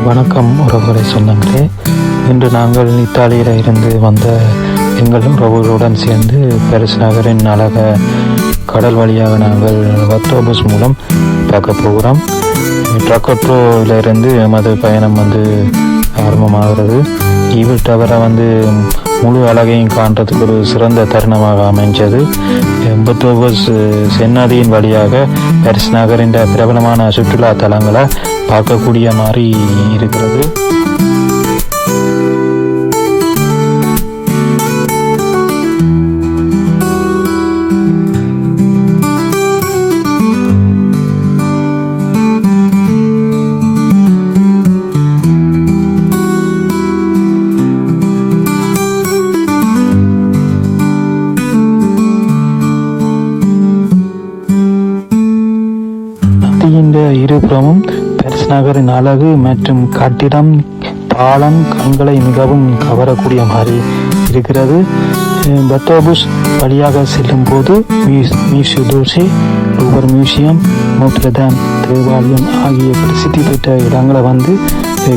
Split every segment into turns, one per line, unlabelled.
வணக்கம் உறவுகளை சொந்தங்களே. இன்று நாங்கள் இத்தாலியில் இருந்து வந்த எங்கள் உறவுகளுடன் சேர்ந்து பாரிஸ் நகரின் அழக கடல் வழியாக நாங்கள் வத்தோபஸ் மூலம் பார்க்க போகிறோம். ட்ரக்கோட்ரோவிலிருந்து எமது பயணம் ஆரம்பமாகிறது. ஈவில் டவரை முழு அழகையும் காண்றதுக்கு ஒரு சிறந்த தருணமாக அமைஞ்சது. வத்தோபஸ் செந்நதியின் வழியாக பாரிஸ் நகரின் பிரபலமான சுற்றுலா தலங்களை பார்க்கக்கூடிய மாதிரி இருக்கிறது. இருபுறமும் பாரிஸ் நகரின் அழகு மற்றும் கட்டிடம் பாலம் கண்களை மிகவும் கவரக்கூடிய மாதிரி இருக்கிறது. வத்தோபஸ் வழியாக செல்லும் போது மியூசியம், லூவர் மியூசியம், நோட்ரேதாம் தேவாலயம் ஆகிய பிரசித்தி பெற்ற இடங்களை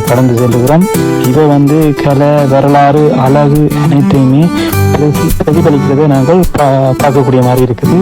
கடந்து செல்லுகிறோம். இவை கலை, வரலாறு, அழகு அனைத்தையுமே பிரதிபலிக்கிறதை நாங்கள் பார்க்கக்கூடிய மாதிரி இருக்குது.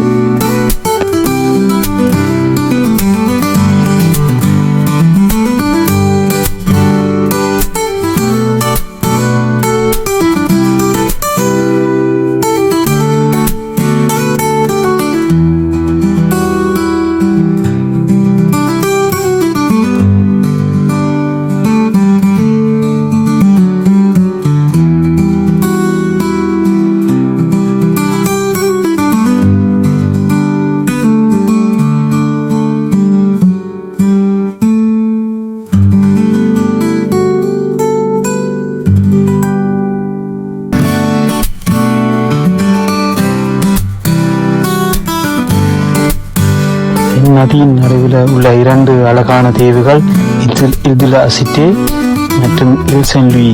நதியின் நடுவில் உள்ள இரண்டு அழகான தீவுகள் இதில் அசிட்டே மற்றும் இல்சென் லூயி.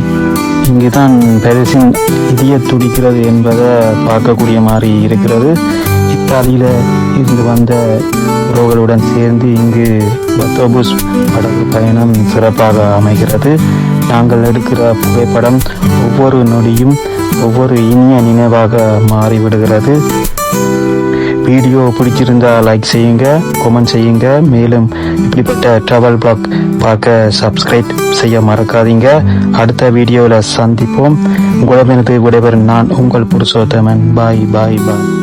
இங்குதான் பாரிஸின் இதய துடிக்கிறது என்பதை பார்க்கக்கூடிய மாதிரி இருக்கிறது. இத்தாலியில இருந்து வந்த உறவுகளுடன் சேர்ந்து இங்கு வத்தோபஸ் படகு பயணம் சிறப்பாக அமைகிறது. நாங்கள் எடுக்கிற புகைப்படம் ஒவ்வொரு நொடியும் ஒவ்வொரு இனிய நினைவாக மாறிவிடுகிறது. வீடியோ பிடிச்சிருந்தா லைக் செய்யுங்க, கமெண்ட் செய்யுங்க. மேலும் இப்படிப்பட்ட ட்ராவல் பிளாக் பார்க்க சப்ஸ்கிரைப் செய்ய மறக்காதீங்க. அடுத்த வீடியோவில் சந்திப்போம். உங்களிடமிருந்து விடைபெறும் நான் உங்கள் புருஷோத்தமன். பாய் பாய் பாய்.